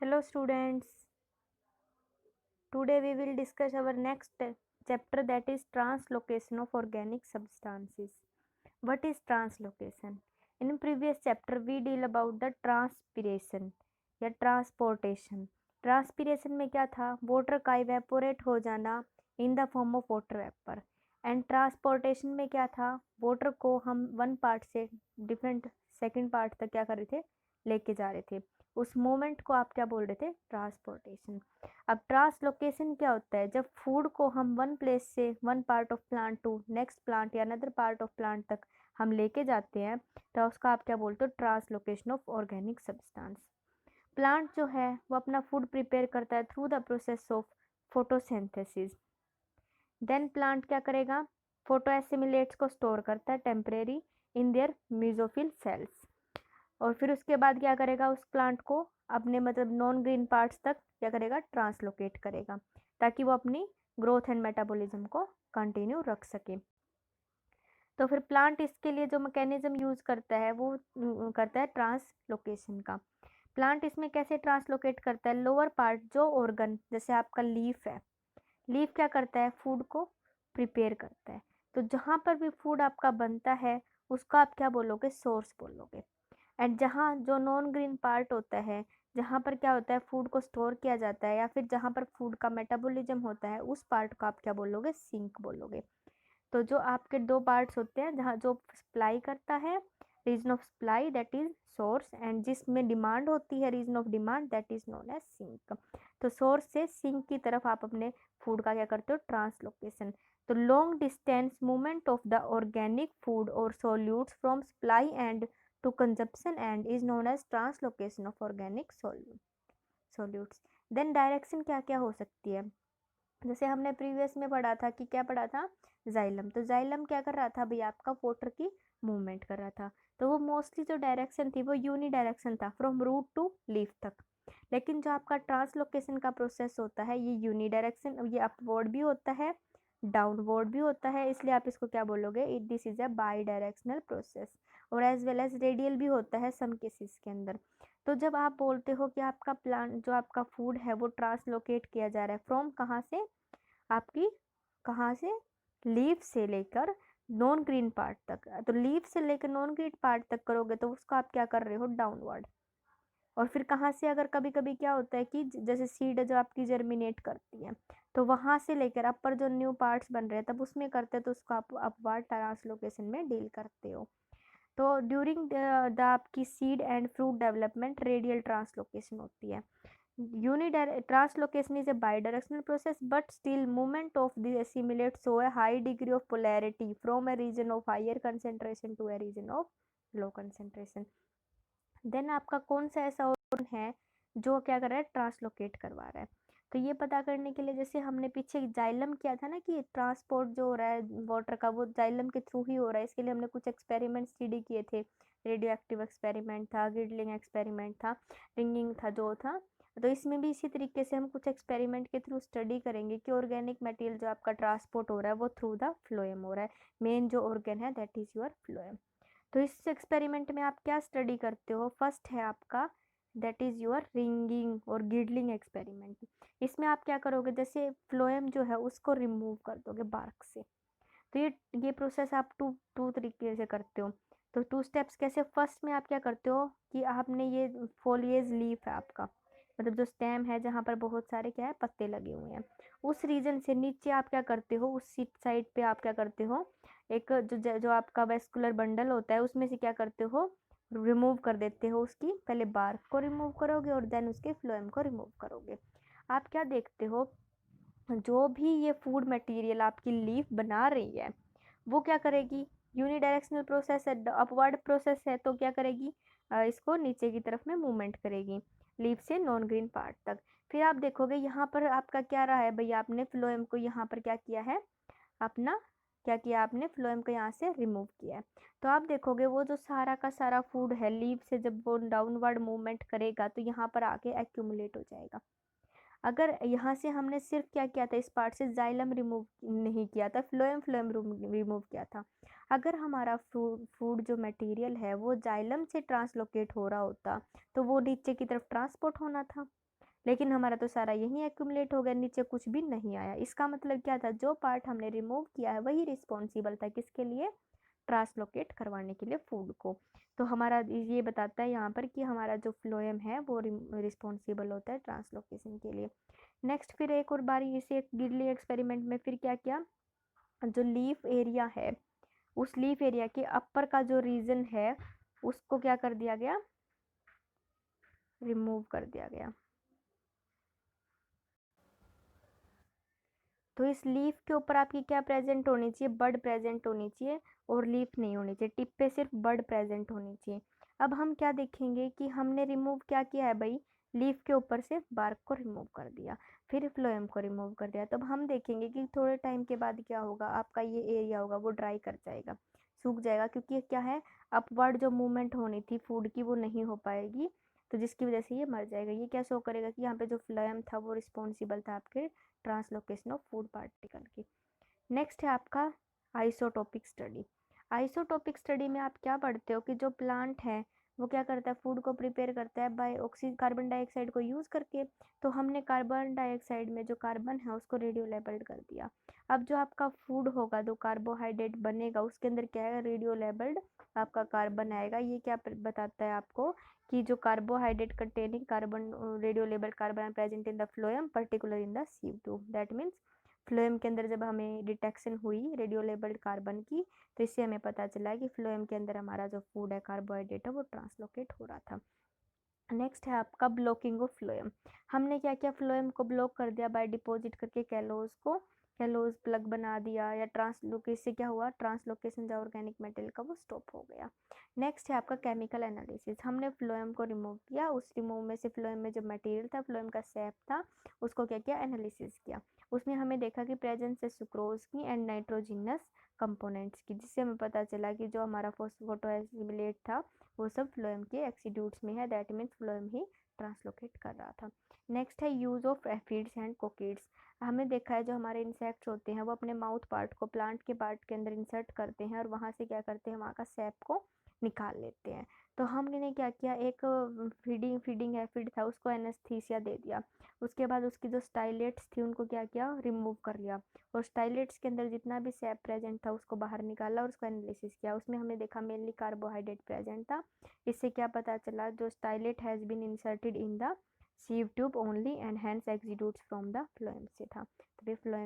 Hello students, today we will discuss our next chapter, that is translocation of organic substances. What is translocation? In previous chapter we deal about the transpiration या transportation. Transpiration में क्या था? Water का evaporate हो जाना in the form of water vapour. And transportation में क्या था? वाटर को हम वन पार्ट से डिफरेंट सेकंड पार्ट तक क्या कर रहे थे? लेके जा रहे थे. उस मोमेंट को आप क्या बोल रहे थे? ट्रांसपोर्टेशन. अब ट्रांसलोकेशन क्या होता है? जब फूड को हम वन प्लेस से one part of plant to next plant या अनदर पार्ट ऑफ प्लांट तक हम लेके जाते हैं तो उसका आप क्या बोलते हो? Translocation of organic substance. Plant जो है वो अपना फूड प्रिपेयर करता है through the process of photosynthesis. Then plant क्या करेगा? फोटो एसिमिलेट्स को स्टोर करता है temporary in their mesophyll cells. और फिर उसके बाद क्या करेगा? उस प्लांट को अपने मतलब नॉन ग्रीन पार्ट्स तक क्या करेगा? ट्रांसलोकेट करेगा ताकि वो अपनी ग्रोथ एंड मेटाबॉलिज्म को कंटिन्यू रख सके. तो फिर प्लांट इसके लिए जो मैकेनिज्म यूज करता है वो करता है ट्रांसलोकेशन का. प्लांट इसमें कैसे ट्रांसलोकेट करता है? लोअर पार्ट जो ऑर्गन जैसे आपका लीफ है, लीफ क्या करता है? फूड को प्रिपेयर करता है. तो जहाँ पर भी फूड आपका बनता है उसका आप क्या बोलोगे? सोर्स बोलोगे. एंड जहाँ जो नॉन ग्रीन पार्ट होता है, जहाँ पर क्या होता है? फूड को स्टोर किया जाता है या फिर जहाँ पर फूड का मेटाबॉलिज्म होता है उस पार्ट को आप क्या बोलोगे? सिंक बोलोगे. तो जो आपके दो पार्ट्स होते हैं, जहाँ जो सप्लाई करता है region of supply that is source, and जिसमें डिमांड होती है region of demand that is known as sink. तो सोर्स से सिंक की तरफ आप अपने फूड का क्या करते हो? ट्रांसलोकेशन. तो long distance movement of the organic food और solutes from supply end to consumption end is known as translocation of organic solutes. Then direction क्या क्या हो सकती है? जैसे हमने प्रीवियस में पढ़ा था कि क्या पढ़ा था? जाइलम. तो जाइलम क्या कर रहा था? भाई आपका वाटर की मूवमेंट कर रहा था. तो वो मोस्टली जो डायरेक्शन थी वो यूनी डायरेक्शन था फ्रॉम रूट टू लीफ तक. लेकिन जो आपका ट्रांसलोकेशन का प्रोसेस होता है ये यूनी डायरेक्शन, ये अपवर्ड भी होता है डाउनवर्ड भी होता है. इसलिए आप इसको क्या बोलोगे? This is a by directional process. और एज वेल एज रेडियल भी होता है सम केसेस के अंदर. तो जब आप बोलते हो कि आपका प्लांट जो आपका फूड है वो ट्रांसलोकेट किया जा रहा है फ्रॉम कहाँ से? आपकी कहाँ से? लीफ से लेकर नॉन ग्रीन पार्ट तक. तो लीफ से लेकर नॉन ग्रीन पार्ट तक करोगे तो उसको आप क्या कर रहे हो? डाउनवर्ड. और फिर कहाँ से? अगर कभी कभी क्या होता है कि जैसे सीड जो आपकी जर्मिनेट करती है तो वहाँ से लेकर अपर जो न्यू पार्ट्स बन रहे हैं तब उसमें करते हैं तो उसको आप अपवर्ड ट्रांसलोकेशन में डील करते हो. तो ड्यूरिंग द आपकी seed and fruit development radial translocation होती है. Translocation is a bidirectional process, but still movement of the assimilates show a high degree of polarity from a region of higher concentration to a region of low concentration. Then आपका कौन सा ऐसा organ है जो क्या कर रहा है? ट्रांसलोकेट करवा रहा है. तो ये पता करने के लिए जैसे हमने पीछे जाइलम किया था ना कि ट्रांसपोर्ट जो हो रहा है वाटर का वो जाइलम के थ्रू ही हो रहा है. इसके लिए हमने कुछ एक्सपेरिमेंट स्टडी किए थे. रेडियो एक्टिव एक्सपेरिमेंट था, गिडलिंग एक्सपेरिमेंट था, रिंगिंग था जो था. तो इसमें भी इसी तरीके से हम कुछ एक्सपेरिमेंट के थ्रू स्टडी करेंगे कि ऑर्गेनिक मटेरियल जो आपका ट्रांसपोर्ट हो रहा है वो थ्रू द फ्लोएम हो रहा है. मेन जो ऑर्गन है दैट इज योर फ्लोएम. तो इस एक्सपेरिमेंट में आप क्या स्टडी करते हो? फर्स्ट है आपका दैट इज योर रिंगिंग और गिडलिंग एक्सपेरिमेंट. इसमें आप क्या करोगे? जैसे फ्लोएम जो है उसको रिमूव कर दोगे बार्क से. तो ये प्रोसेस आप टू तरीके से करते हो. तो टू स्टेप्स कैसे? फर्स्ट में आप क्या करते हो कि आपने ये फोलिएज लीफ है आपका, मतलब जो स्टेम है जहाँ पर बहुत सारे क्या है? पत्ते लगे हुए हैं. उस रीजन से नीचे आप क्या करते हो? उस साइड पे आप क्या करते हो? एक जो आपका वेस्कुलर बंडल होता है उसमें से क्या करते हो? रिमूव कर देते हो. उसकी पहले बार्क को रिमूव करोगे और देन उसके फ्लोएम को रिमूव करोगे. आप क्या देखते हो? जो भी ये फूड मटेरियल आपकी लीफ बना रही है वो क्या करेगी? यूनिडायरेक्शनल प्रोसेस है, अपवर्ड प्रोसेस है, तो क्या करेगी? इसको नीचे की तरफ में मूवमेंट करेगी लीफ से नॉन ग्रीन पार्ट तक. फिर आप देखोगे यहाँ पर आपका क्या रहा है? भैया आपने फ्लोएम को यहाँ पर क्या किया है? अपना क्या किया? आपने फ्लोएम को यहाँ से रिमूव किया है. तो आप देखोगे वो जो सारा का सारा फूड है लीफ से जब वो डाउनवर्ड मूवमेंट करेगा तो यहाँ पर आके एक्यूमुलेट हो जाएगा. अगर यहाँ से हमने सिर्फ क्या किया था? इस पार्ट से जाइलम रिमूव नहीं किया था, फ्लोएम रिमूव किया था. अगर हमारा फूड जो मटेरियल है वो जाइलम से ट्रांसलोकेट हो रहा होता तो वो नीचे की तरफ ट्रांसपोर्ट होना था. लेकिन हमारा तो सारा यही एक्यूमुलेट हो गया, नीचे कुछ भी नहीं आया। इसका मतलब क्या था, जो पार्ट हमने रिमूव किया है वही रिस्पॉन्सिबल था किसके लिए, ट्रांसलोकेट करवाने के लिए फूड को। तो हमारा ये बताता है यहाँ पर कि हमारा जो फ्लोएम है वो रिस्पॉन्सिबल होता है ट्रांसलोकेशन के लिए। नेक्स्ट फिर एक और बारी इसे गिडली एक्सपेरिमेंट में फिर क्या किया, जो लीफ एरिया है उस लीफ एरिया के अपर का जो रीजन है उसको क्या कर दिया गया, रिमूव कर दिया गया। तो इस लीफ के ऊपर आपकी क्या प्रेजेंट होनी चाहिए, बड प्रेजेंट होनी चाहिए और लीफ नहीं होनी चाहिए, टिप पे सिर्फ बड प्रेजेंट होनी चाहिए। अब हम क्या देखेंगे कि हमने रिमूव क्या किया है भाई, लीफ के ऊपर से बार्क को रिमूव कर दिया, फिर फ्लोएम को रिमूव कर दिया। तब हम देखेंगे कि थोड़े टाइम के बाद क्या होगा, आपका ये एरिया होगा वो ड्राई कर जाएगा, सूख जाएगा, क्योंकि क्या है, अपवर्ड जो मूवमेंट होनी थी फूड की वो नहीं हो पाएगी, तो जिसकी वजह से ये मर जाएगा। ये क्या शो करेगा कि यहाँ पे जो फ्लोएम था वो रिस्पॉन्सिबल था आपके ट्रांसलोकेशन ऑफ फूड पार्टिकल की। नेक्स्ट है आपका आइसोटोपिक स्टडी। आइसोटोपिक स्टडी में आप क्या पढ़ते हो कि जो प्लांट है वो क्या करता है, फूड को प्रिपेयर करता है बाय कार्बन डाइऑक्साइड को यूज़ करके। तो हमने कार्बन डाइऑक्साइड में जो कार्बन है उसको रेडियो लेबल्ड कर दिया। अब जो आपका फूड होगा, जो कार्बोहाइड्रेट बनेगा उसके अंदर क्या है, रेडियो लेबल्ड आपका कार्बन आएगा। ये क्या बताता है आपको कि जो carbohydrate containing carbon radio label carbon present in the phloem particular in the sieve tube. That means phloem के अंदर जब हमें डिटेक्शन हुई रेडियो लेबल्ड कार्बन की, तो इससे हमें पता चला कि फ्लोएम के अंदर हमारा जो फूड है कार्बोहाइड्रेट है वो ट्रांसलोकेट हो रहा था। नेक्स्ट है आपका ब्लॉकिंग ऑफ फ्लोएम। हमने क्या किया, फ्लोएम को ब्लॉक कर दिया बाय डिपॉजिट करके कैलोज को, कैलोज प्लग बना दिया या ट्रांसलोकेशन से क्या हुआ, ट्रांसलोकेशन जो ऑर्गेनिक मटेरियल का वो स्टॉप हो गया। नेक्स्ट है आपका केमिकल एनालिसिस। हमने फ्लोएम को रिमूव किया, उस रिमूव में से फ्लोएम में जो मटेरियल था, फ्लोएम का सैप था, उसको क्या किया, एनालिसिस किया। उसमें हमें देखा कि प्रेजेंस है सुक्रोज की एंड नाइट्रोजिनस कंपोनेंट्स की, जिससे हमें पता चला कि जो हमारा फोटोएसिमिलेट था वो सब फ्लोएम के एक्सीड्यूट्स में है। That means phloem he translocate कर रहा था। नेक्स्ट है यूज ऑफ एफिड्स एंड कोकिड्स। हमने देखा है जो हमारे इंसेक्ट्स होते हैं वो अपने माउथ पार्ट को प्लांट के पार्ट के अंदर इंसर्ट करते हैं और वहाँ से क्या करते हैं, वहाँ का सैप को निकाल लेते हैं। तो हमने क्या किया, एक फीडिंग एफिड था उसको एनेस्थीसिया दे दिया। उसके बाद उसकी जो स्टाइलेट्स थी उनको क्या किया, रिमूव कर लिया, और स्टाइलेट्स के अंदर जितना भी सैप प्रेजेंट था उसको बाहर निकाला और उसका एनालिसिस किया। उसमें हमने देखा मेनली कार्बोहाइड्रेट प्रेजेंट था। इससे क्या पता चला, जो stylet has been inserted in the sieve tube only and hence exudates from the phloem से था। तो फ्लोएम